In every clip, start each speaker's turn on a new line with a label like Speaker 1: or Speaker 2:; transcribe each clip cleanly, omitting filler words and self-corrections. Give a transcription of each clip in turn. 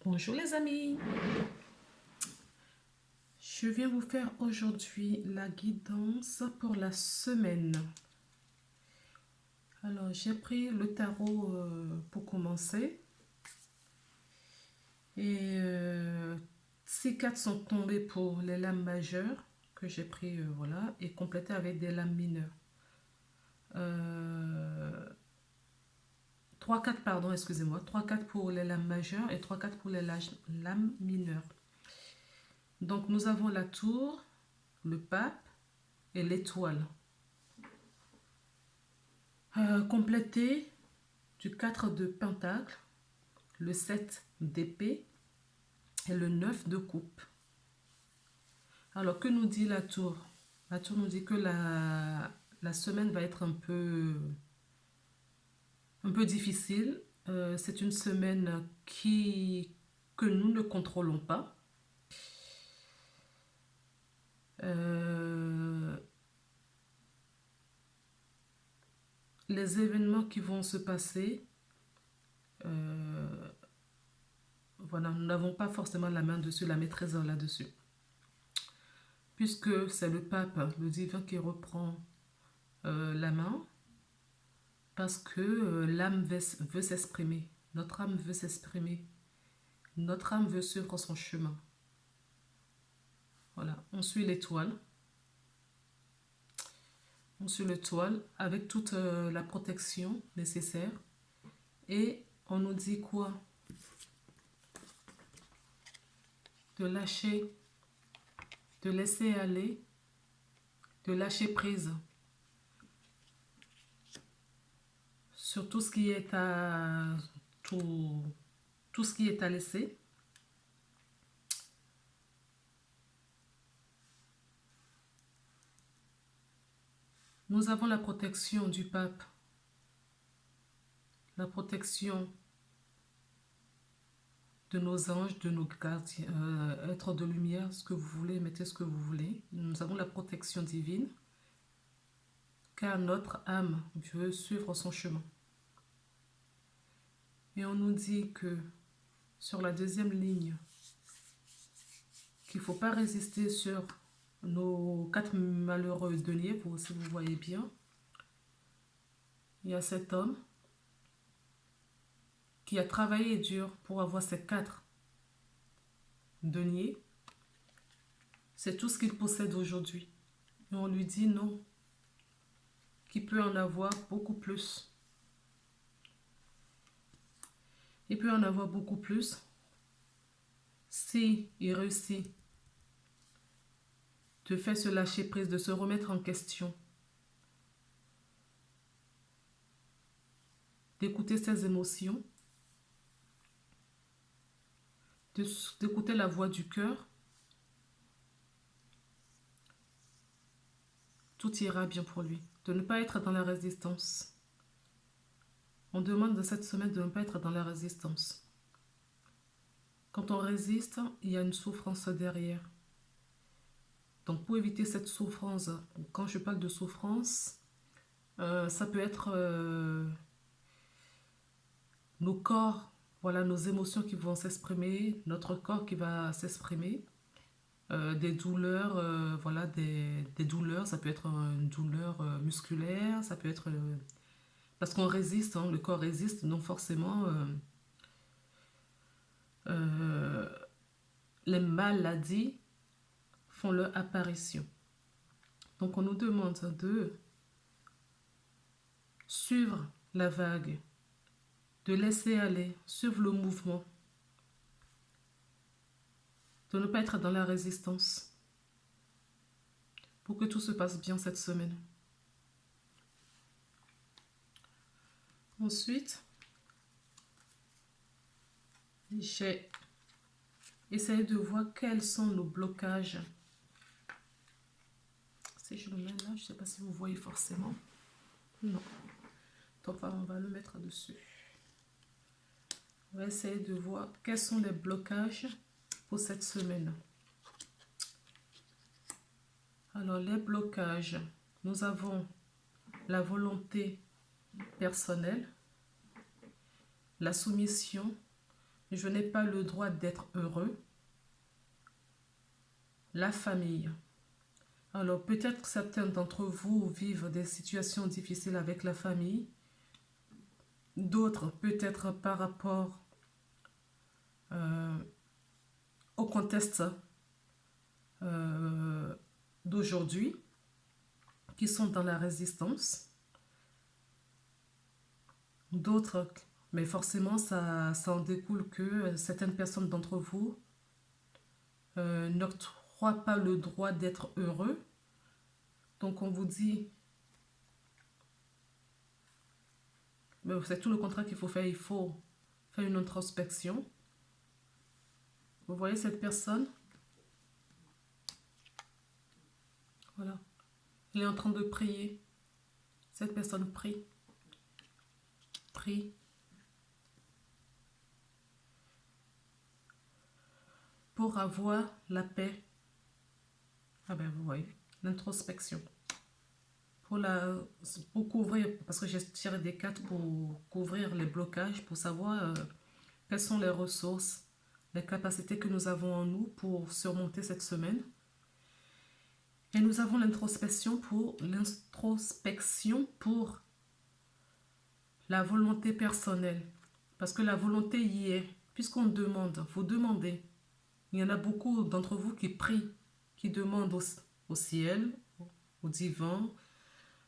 Speaker 1: Bonjour les amis, je viens vous faire aujourd'hui la guidance pour la semaine. Alors j'ai pris le tarot pour commencer et 6 cartes sont tombées pour les lames majeures que j'ai pris voilà et complétées avec des lames mineures. 3 cartes pardon excusez-moi, 3 cartes pour les lames majeures et 3 cartes pour les lames mineures. Donc nous avons la tour, le pape et l'étoile. Complété du 4 de pentacle, le 7 d'épée et le 9 de coupe. Alors que nous dit la tour? La tour nous dit que la semaine va être un peu difficile. C'est une semaine que nous ne contrôlons pas. Les événements qui vont se passer, voilà, nous n'avons pas forcément la main dessus, la maîtrise là-dessus. Puisque c'est le pape, le divin, qui reprend la main, parce que l'âme veut s'exprimer, notre âme veut s'exprimer, notre âme veut suivre son chemin. Voilà, on suit l'étoile. On suit l'étoile avec toute la protection nécessaire. Et on nous dit quoi? De lâcher, de laisser aller, de lâcher prise sur tout ce qui est à tout ce qui est à laisser. Nous avons la protection du pape, la protection de nos anges, de nos gardiens, êtres de lumière, ce que vous voulez, mettez ce que vous voulez. Nous avons la protection divine, car notre âme veut suivre son chemin. Et on nous dit que sur la deuxième ligne, qu'il ne faut pas résister sur nos 4 malheureux deniers, si vous voyez bien. Il y a cet homme qui a travaillé dur pour avoir ces 4 deniers. C'est tout ce qu'il possède aujourd'hui. Et on lui dit non, qu'il peut en avoir beaucoup plus. Il peut en avoir beaucoup plus si il réussit de faire se lâcher prise, de se remettre en question, d'écouter ses émotions, d'écouter la voix du cœur. Tout ira bien pour lui. De ne pas être dans la résistance. On demande de cette semaine de ne pas être dans la résistance. Quand on résiste, il y a une souffrance derrière. Donc pour éviter cette souffrance, quand je parle de souffrance, ça peut être nos corps, voilà, nos émotions qui vont s'exprimer, notre corps qui va s'exprimer, des douleurs, voilà, des douleurs, ça peut être une douleur musculaire, ça peut être... parce qu'on résiste, hein, le corps résiste, donc forcément... les maladies font leur apparition. Donc on nous demande de suivre la vague, de laisser aller, suivre le mouvement, de ne pas être dans la résistance pour que tout se passe bien cette semaine. Ensuite, j'ai essayé de voir quels sont nos blocages. Si je le mets là, je ne sais pas si vous voyez forcément. Non. Donc on va le mettre dessus. On va essayer de voir quels sont les blocages pour cette semaine. Alors les blocages, nous avons la volonté personnelle, la soumission, Je n'ai pas le droit d'être heureux. La famille. Alors, peut-être que certains d'entre vous vivent des situations difficiles avec la famille. D'autres, peut-être par rapport euh, au contexte d'aujourd'hui, qui sont dans la résistance. D'autres, mais forcément, ça en découle que certaines personnes d'entre vous n'octroient pas le droit d'être heureux. Donc, on vous dit, c'est tout le contraire qu'il faut faire. Il faut faire une introspection. Vous voyez cette personne? Voilà. Il est en train de prier. Cette personne prie. Prie. Pour avoir la paix. Ah ben vous voyez, l'introspection. Pour couvrir, parce que j'ai tiré des cartes pour couvrir les blocages, pour savoir quelles sont les ressources, les capacités que nous avons en nous pour surmonter cette semaine. Et nous avons l'introspection pour la volonté personnelle. Parce que la volonté y est. Puisqu'on demande, vous demandez. Il y en a beaucoup d'entre vous qui prient, qui demandent au ciel, au divin,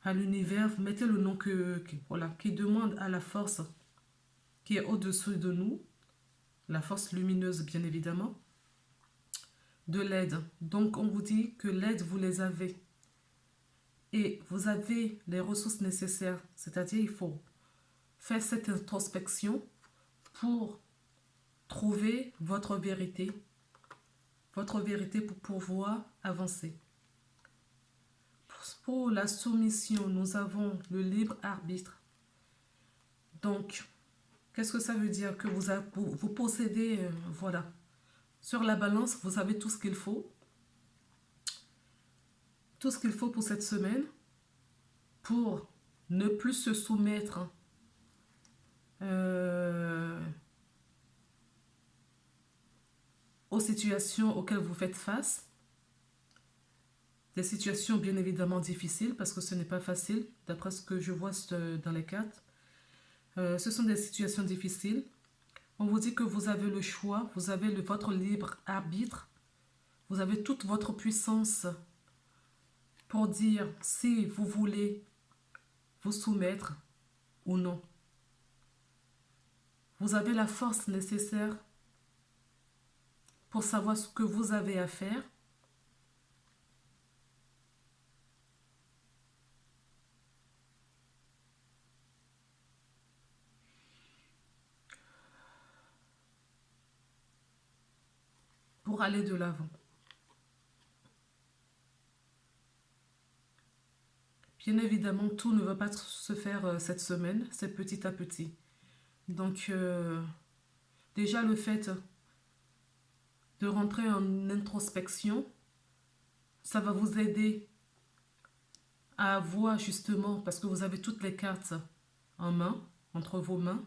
Speaker 1: à l'univers. Vous mettez le nom qui demande à la force qui est au-dessus de nous, la force lumineuse bien évidemment, de l'aide. Donc on vous dit que l'aide, vous les avez. Et vous avez les ressources nécessaires. C'est-à-dire il faut faire cette introspection pour trouver votre vérité pour pouvoir avancer. Pour la soumission, nous avons le libre arbitre. Donc, qu'est-ce que ça veut dire? Que vous possédez, voilà. Sur la balance, vous avez tout ce qu'il faut. Tout ce qu'il faut pour cette semaine pour ne plus se soumettre aux situations auxquelles vous faites face. Des situations bien évidemment difficiles parce que ce n'est pas facile, d'après ce que je vois dans les cartes. Ce sont des situations difficiles. On vous dit que vous avez le choix, vous avez votre libre arbitre, vous avez toute votre puissance pour dire si vous voulez vous soumettre ou non. Vous avez la force nécessaire pour savoir ce que vous avez à faire. Pour aller de l'avant. Bien évidemment, tout ne va pas se faire cette semaine, c'est petit à petit. Donc, déjà le fait de rentrer en introspection, ça va vous aider à voir justement, parce que vous avez toutes les cartes en main, entre vos mains,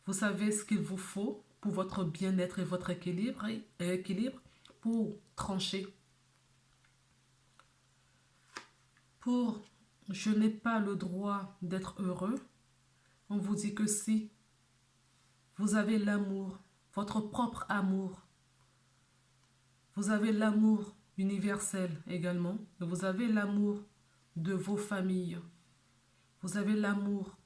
Speaker 1: vous savez ce qu'il vous faut pour votre bien-être et votre équilibre, pour trancher. Pour je n'ai pas le droit d'être heureux, on vous dit que si vous avez l'amour, votre propre amour, vous avez l'amour universel également, et vous avez l'amour de vos familles, vous avez l'amour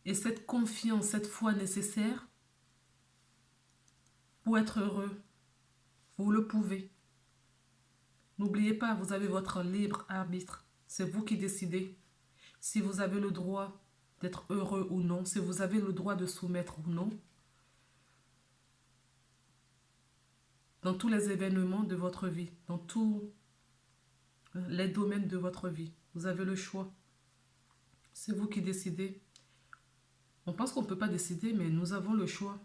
Speaker 1: et cette confiance, cette foi nécessaire pour être heureux. Vous le pouvez. N'oubliez pas, vous avez votre libre arbitre. C'est vous qui décidez si vous avez le droit d'être heureux ou non, si vous avez le droit de soumettre ou non. Dans tous les événements de votre vie, dans tous les domaines de votre vie, vous avez le choix. C'est vous qui décidez. On pense qu'on ne peut pas décider, mais nous avons le choix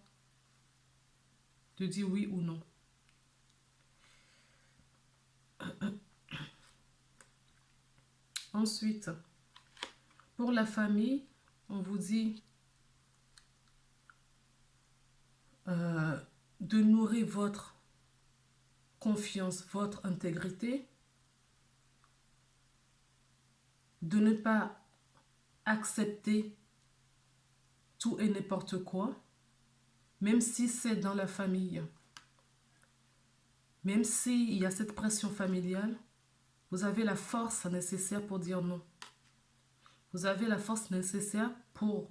Speaker 1: de dire oui ou non. Ensuite, pour la famille, on vous dit euh, de nourrir votre confiance, votre intégrité, de ne pas accepter tout et n'importe quoi, même si c'est dans la famille, même s'il y a cette pression familiale, vous avez la force nécessaire pour dire non. Vous avez la force nécessaire pour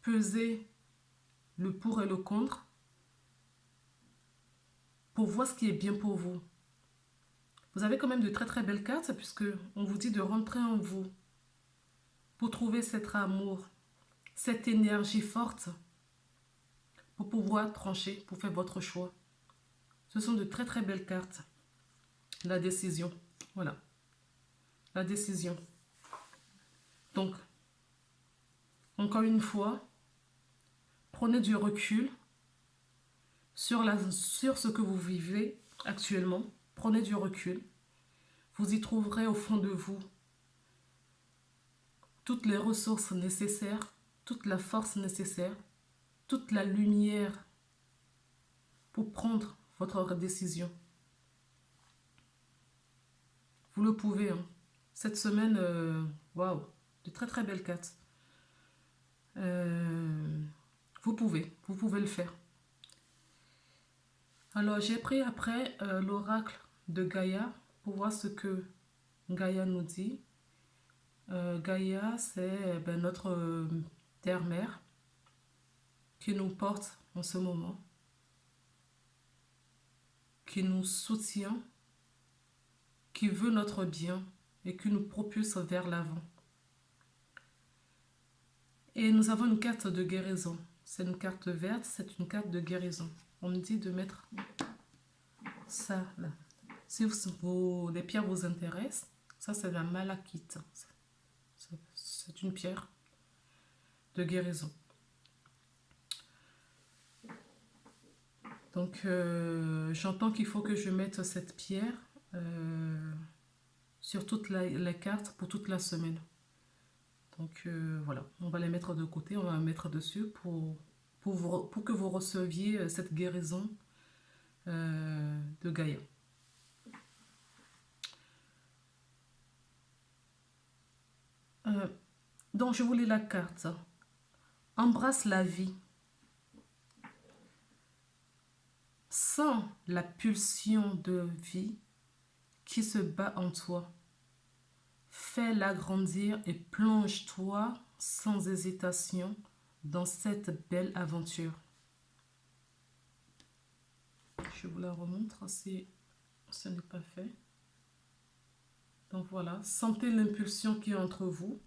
Speaker 1: peser le pour et le contre, pour voir ce qui est bien pour vous. Vous avez quand même de très très belles cartes puisque on vous dit de rentrer en vous pour trouver cet amour, cette énergie forte pour pouvoir trancher, pour faire votre choix. Ce sont de très très belles cartes. La décision, voilà. La décision. Donc, encore une fois, prenez du recul sur ce que vous vivez actuellement. Prenez du recul. Vous y trouverez au fond de vous toutes les ressources nécessaires, toute la force nécessaire, toute la lumière pour prendre votre décision. Vous le pouvez. Hein. Cette semaine, waouh, de très très belles cartes. Vous pouvez le faire. Alors j'ai pris après l'oracle de Gaïa pour voir ce que Gaïa nous dit. Gaïa, c'est notre terre-mère qui nous porte en ce moment, qui nous soutient, qui veut notre bien et qui nous propulse vers l'avant. Et nous avons une carte de guérison. C'est une carte verte, c'est une carte de guérison. On me dit de mettre ça là. Si les pierres vous intéressent, ça c'est la malachite. C'est une pierre de guérison. Donc j'entends qu'il faut que je mette cette pierre sur toutes les cartes pour toute la semaine. Donc voilà, on va les mettre de côté, on va les mettre dessus pour que vous receviez cette guérison de Gaïa. Donc je vous lis la carte. Embrasse la vie. Sens la pulsion de vie qui se bat en toi. Fais-la grandir et plonge-toi sans hésitation dans cette belle aventure. Je vous la remontre si ce n'est pas fait. Donc voilà, sentez l'impulsion qui est entre vous.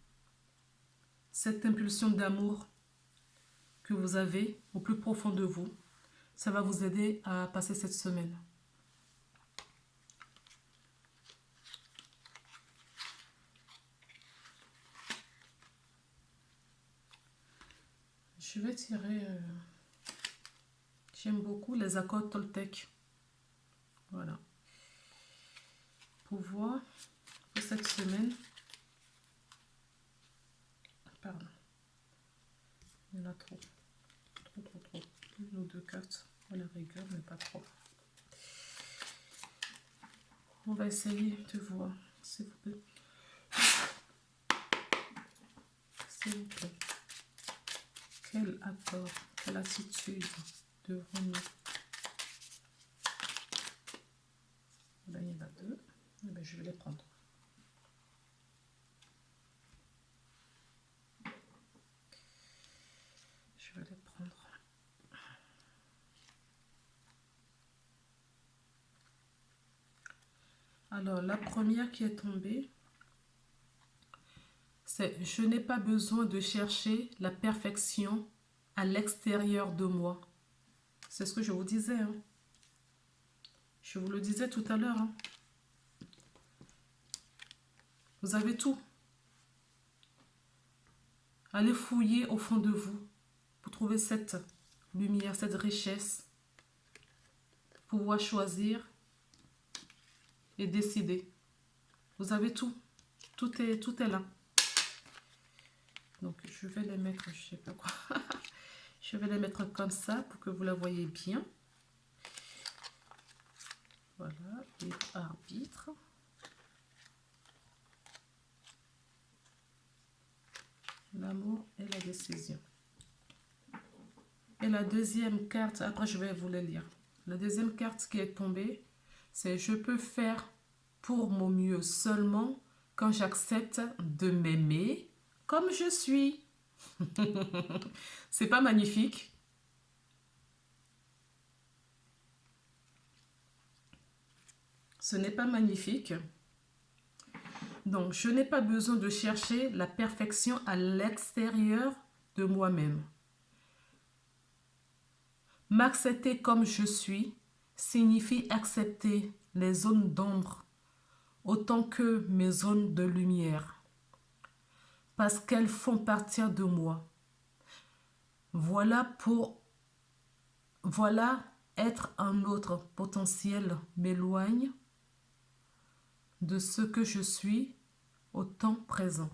Speaker 1: Cette impulsion d'amour que vous avez au plus profond de vous. Ça va vous aider à passer cette semaine. Je vais tirer... J'aime beaucoup les accords Toltec. Voilà. Pour voir pour cette semaine. Pardon. Il y en a trop. Trop. Une ou deux cartes à la rigueur, mais pas trop. On va essayer de voir, s'il vous plaît. S'il vous plaît. Quel accord, quelle attitude devant nous. Là, il y en a deux. Eh bien, je vais les prendre. Je vais les prendre. Alors, la première qui est tombée, c'est « Je n'ai pas besoin de chercher la perfection à l'extérieur de moi ». C'est ce que je vous disais. Hein. Je vous le disais tout à l'heure. Hein. Vous avez tout. Allez fouiller au fond de vous pour trouver cette lumière, cette richesse. Pouvoir choisir et décider. Vous avez tout. Tout est là. Donc, je vais les mettre, je sais pas quoi. Je vais les mettre comme ça pour que vous la voyez bien. Voilà, libre arbitre. L'amour et la décision. Et la deuxième carte, après je vais vous le lire. La deuxième carte qui est tombée, c'est je peux faire pour mon mieux seulement quand j'accepte de m'aimer comme je suis. C'est pas magnifique? Ce n'est pas magnifique? Donc, je n'ai pas besoin de chercher la perfection à l'extérieur de moi-même. M'accepter comme je suis signifie accepter les zones d'ombre autant que mes zones de lumière, parce qu'elles font partie de moi. Voilà être un autre potentiel m'éloigne de ce que je suis au temps présent.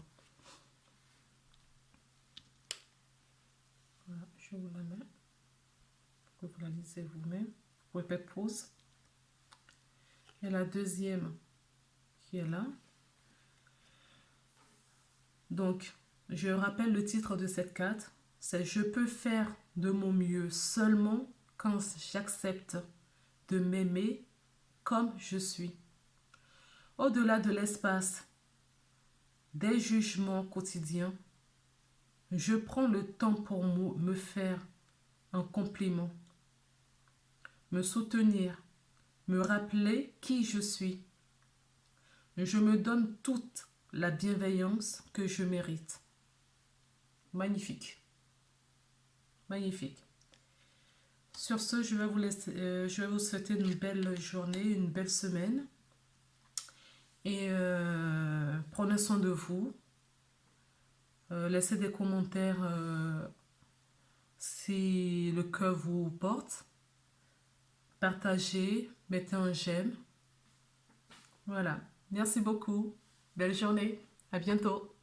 Speaker 1: Voilà, je vous la mets. Vous la lisez vous-même. Vous pouvez faire pause. Et la deuxième qui est là. Donc, je rappelle le titre de cette carte. C'est « Je peux faire de mon mieux seulement quand j'accepte de m'aimer comme je suis. » Au-delà de l'espace des jugements quotidiens, je prends le temps pour me faire un compliment, me soutenir, me rappeler qui je suis. Je me donne toute la bienveillance que je mérite. Magnifique. Magnifique. Sur ce, je vais vous souhaiter une belle journée, une belle semaine. Et prenez soin de vous. Laissez des commentaires si le cœur vous porte. Partagez, mettez un j'aime. Voilà. Merci beaucoup. Belle journée. À bientôt.